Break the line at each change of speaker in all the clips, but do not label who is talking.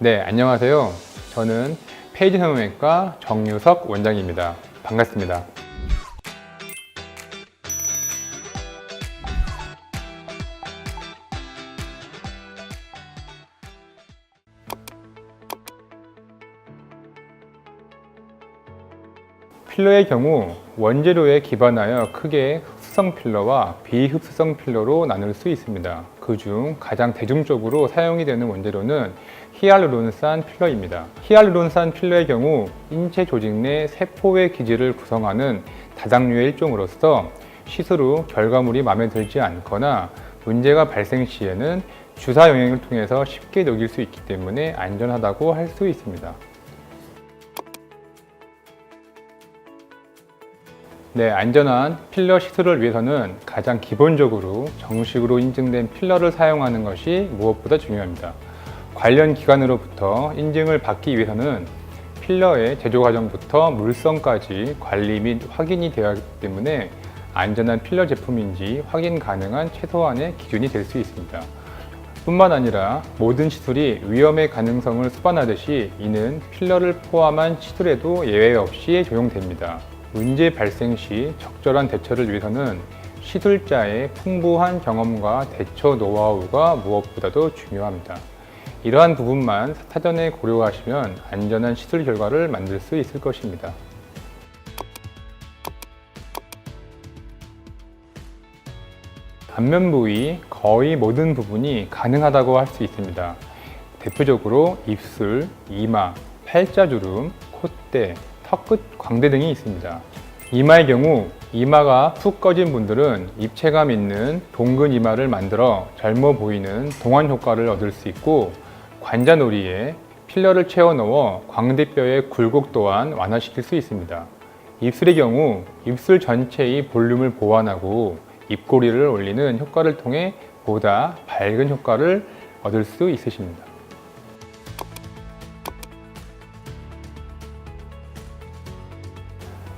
네, 안녕하세요. 저는 페이지 성형외과 정유석 원장입니다. 반갑습니다. 필러의 경우 원재료에 기반하여 크게 흡수성 필러와 비흡수성 필러로 나눌 수 있습니다. 그중 가장 대중적으로 사용이 되는 원재료는 히알루론산 필러입니다. 히알루론산 필러의 경우 인체 조직 내 세포의 기질을 구성하는 다당류의 일종으로서 시술 후 결과물이 마음에 들지 않거나 문제가 발생 시에는 주사 영역을 통해서 쉽게 녹일 수 있기 때문에 안전하다고 할 수 있습니다. 네, 안전한 필러 시술을 위해서는 가장 기본적으로 정식으로 인증된 필러를 사용하는 것이 무엇보다 중요합니다. 관련 기관으로부터 인증을 받기 위해서는 필러의 제조 과정부터 물성까지 관리 및 확인이 되어야 하기 때문에 안전한 필러 제품인지 확인 가능한 최소한의 기준이 될 수 있습니다. 뿐만 아니라 모든 시술이 위험의 가능성을 수반하듯이 이는 필러를 포함한 시술에도 예외 없이 적용됩니다. 문제 발생 시 적절한 대처를 위해서는 시술자의 풍부한 경험과 대처 노하우가 무엇보다도 중요합니다. 이러한 부분만 사전에 고려하시면 안전한 시술 결과를 만들 수 있을 것입니다. 안면 부위 거의 모든 부분이 가능하다고 할 수 있습니다. 대표적으로 입술, 이마, 팔자주름, 콧대, 턱끝, 광대 등이 있습니다. 이마의 경우 이마가 푹 꺼진 분들은 입체감 있는 동근 이마를 만들어 젊어 보이는 동안 효과를 얻을 수 있고, 관자놀이에 필러를 채워 넣어 광대뼈의 굴곡 또한 완화시킬 수 있습니다. 입술의 경우 입술 전체의 볼륨을 보완하고 입꼬리를 올리는 효과를 통해 보다 밝은 효과를 얻을 수 있으십니다.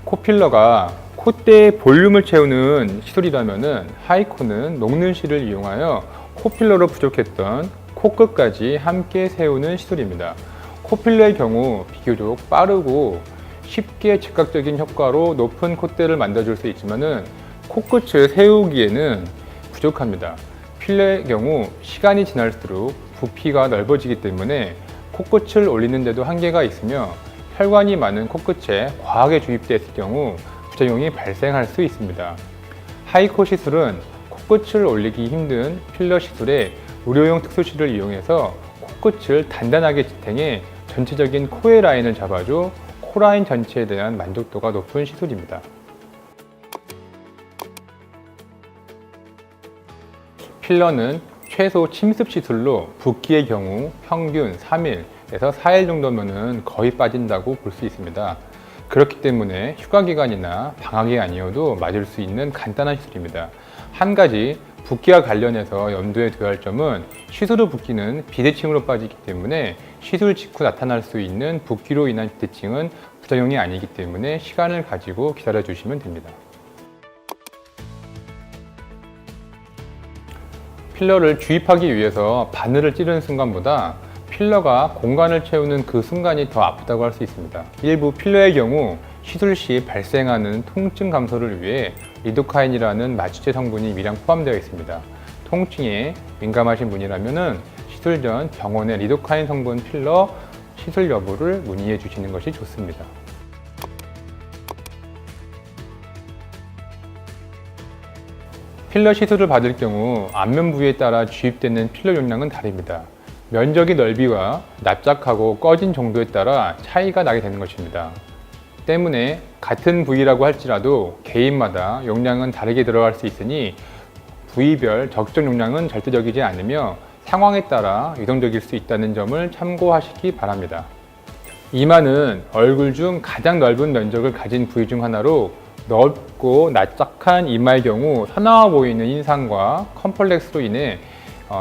코필러가 콧대의 볼륨을 채우는 시술이라면 하이코는 녹는 실을 이용하여 코필러로 부족했던 코끝까지 함께 세우는 시술입니다. 코필러의 경우 비교적 빠르고 쉽게 즉각적인 효과로 높은 콧대를 만들어줄 수 있지만 코끝을 세우기에는 부족합니다. 필러의 경우 시간이 지날수록 부피가 넓어지기 때문에 코끝을 올리는 데도 한계가 있으며 혈관이 많은 코끝에 과하게 주입됐을 경우 부작용이 발생할 수 있습니다. 하이코 시술은 코끝을 올리기 힘든 필러 시술에 의료용 특수실을 이용해서 코끝을 단단하게 지탱해 전체적인 코의 라인을 잡아줘 코라인 전체에 대한 만족도가 높은 시술입니다. 필러는 최소 침습 시술로 붓기의 경우 평균 3일에서 4일 정도면 거의 빠진다고 볼 수 있습니다. 그렇기 때문에 휴가기간이나 방학이 아니어도 맞을 수 있는 간단한 시술입니다. 한 가지 붓기와 관련해서 염두에 둬야 할 점은 시술 후 붓기는 비대칭으로 빠지기 때문에 시술 직후 나타날 수 있는 붓기로 인한 비대칭은 부작용이 아니기 때문에 시간을 가지고 기다려 주시면 됩니다. 필러를 주입하기 위해서 바늘을 찌르는 순간보다 필러가 공간을 채우는 그 순간이 더 아프다고 할 수 있습니다. 일부 필러의 경우 시술 시 발생하는 통증 감소를 위해 리도카인이라는 마취제 성분이 미량 포함되어 있습니다. 통증에 민감하신 분이라면 시술 전 병원의 리도카인 성분 필러 시술 여부를 문의해 주시는 것이 좋습니다. 필러 시술을 받을 경우 안면 부위에 따라 주입되는 필러 용량은 다릅니다. 면적의 넓이와 납작하고 꺼진 정도에 따라 차이가 나게 되는 것입니다. 때문에 같은 부위라고 할지라도 개인마다 용량은 다르게 들어갈 수 있으니 부위별 적정 용량은 절대적이지 않으며 상황에 따라 유동적일 수 있다는 점을 참고하시기 바랍니다. 이마는 얼굴 중 가장 넓은 면적을 가진 부위 중 하나로 넓고 납작한 이마의 경우 사나워 보이는 인상과 컴플렉스로 인해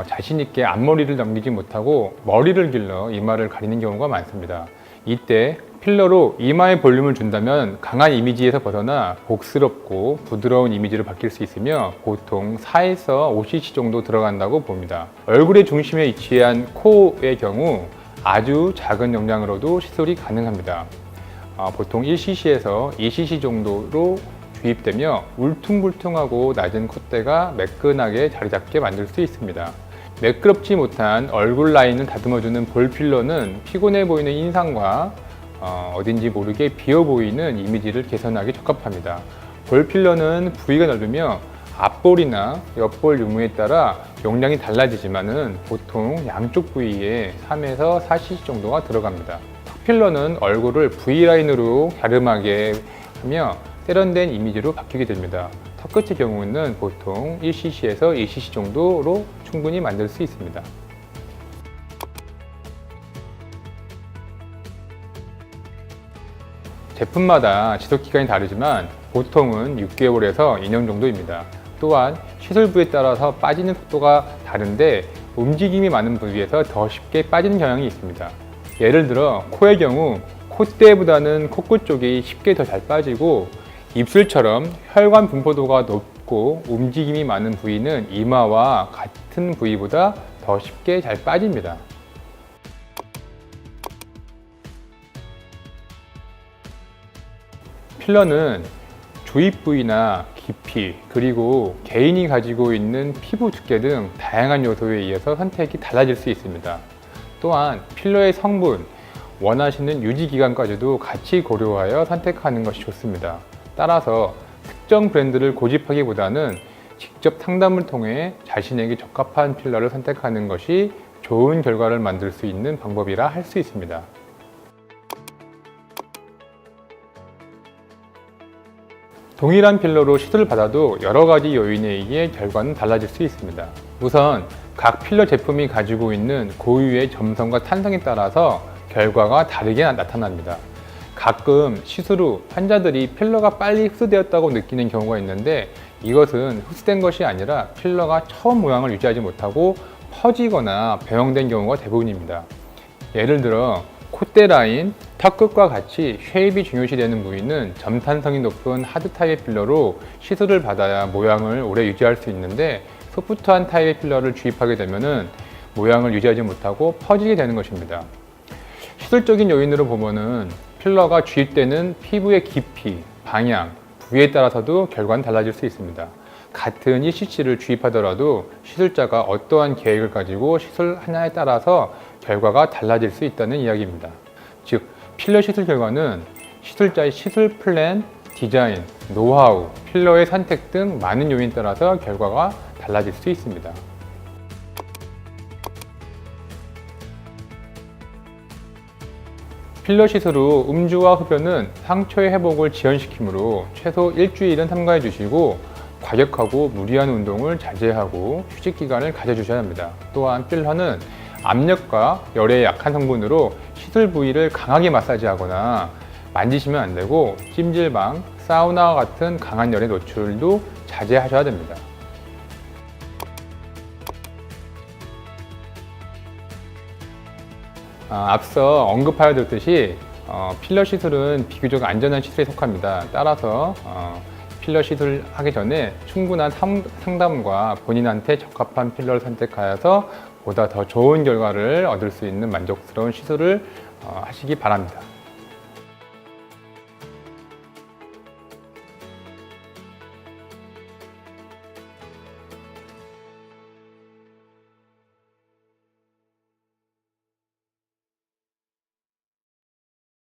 자신있게 앞머리를 넘기지 못하고 머리를 길러 이마를 가리는 경우가 많습니다. 이때 필러로 이마의 볼륨을 준다면 강한 이미지에서 벗어나 복스럽고 부드러운 이미지로 바뀔 수 있으며 보통 4에서 5cc 정도 들어간다고 봅니다. 얼굴의 중심에 위치한 코의 경우 아주 작은 용량으로도 시술이 가능합니다. 보통 1cc에서 2cc 정도로 주입되며 울퉁불퉁하고 낮은 콧대가 매끈하게 자리 잡게 만들 수 있습니다. 매끄럽지 못한 얼굴 라인을 다듬어주는 볼 필러는 피곤해 보이는 인상과 어딘지 모르게 비어 보이는 이미지를 개선하기 적합합니다. 볼 필러는 부위가 넓으며 앞볼이나 옆볼 유무에 따라 용량이 달라지지만은 보통 양쪽 부위에 3에서 4cc 정도가 들어갑니다. 턱 필러는 얼굴을 V라인으로 갸름하게 하며 세련된 이미지로 바뀌게 됩니다. 턱끝의 경우는 보통 1cc에서 2cc 정도로 충분히 만들 수 있습니다. 제품마다 지속기간이 다르지만 보통은 6개월에서 2년 정도입니다. 또한 시술 부위에 따라서 빠지는 속도가 다른데 움직임이 많은 부위에서 더 쉽게 빠지는 경향이 있습니다. 예를 들어 코의 경우 콧대보다는 코끝 쪽이 쉽게 더 잘 빠지고, 입술처럼 혈관 분포도가 높고 움직임이 많은 부위는 이마와 같은 부위보다 더 쉽게 잘 빠집니다. 필러는 주입 부위나 깊이, 그리고 개인이 가지고 있는 피부 두께 등 다양한 요소에 의해서 선택이 달라질 수 있습니다. 또한 필러의 성분, 원하시는 유지 기간까지도 같이 고려하여 선택하는 것이 좋습니다. 따라서 특정 브랜드를 고집하기보다는 직접 상담을 통해 자신에게 적합한 필러를 선택하는 것이 좋은 결과를 만들 수 있는 방법이라 할 수 있습니다. 동일한 필러로 시술을 받아도 여러 가지 요인에 의해 결과는 달라질 수 있습니다. 우선 각 필러 제품이 가지고 있는 고유의 점성과 탄성에 따라서 결과가 다르게 나타납니다. 가끔 시술 후 환자들이 필러가 빨리 흡수되었다고 느끼는 경우가 있는데, 이것은 흡수된 것이 아니라 필러가 처음 모양을 유지하지 못하고 퍼지거나 변형된 경우가 대부분입니다. 예를 들어 콧대 라인, 턱끝과 같이 쉐입이 중요시되는 부위는 점탄성이 높은 하드 타입의 필러로 시술을 받아야 모양을 오래 유지할 수 있는데, 소프트한 타입의 필러를 주입하게 되면 모양을 유지하지 못하고 퍼지게 되는 것입니다. 시술적인 요인으로 보면은 필러가 주입되는 피부의 깊이, 방향, 부위에 따라서도 결과는 달라질 수 있습니다. 같은 1cc를 주입하더라도 시술자가 어떠한 계획을 가지고 시술하냐에 따라서 결과가 달라질 수 있다는 이야기입니다. 즉, 필러 시술 결과는 시술자의 시술 플랜, 디자인, 노하우, 필러의 선택 등 많은 요인에 따라서 결과가 달라질 수 있습니다. 필러 시술 후 음주와 흡연은 상처의 회복을 지연시키므로 최소 일주일은 삼가해 주시고, 과격하고 무리한 운동을 자제하고 휴식 기간을 가져주셔야 합니다. 또한 필러는 압력과 열에 약한 성분으로 시술 부위를 강하게 마사지하거나 만지시면 안 되고, 찜질방, 사우나와 같은 강한 열의 노출도 자제하셔야 됩니다. 앞서 언급하였듯이 필러 시술은 비교적 안전한 시술에 속합니다. 따라서 필러 시술을 하기 전에 충분한 상담과 본인한테 적합한 필러를 선택하여서 보다 더 좋은 결과를 얻을 수 있는 만족스러운 시술을 하시기 바랍니다.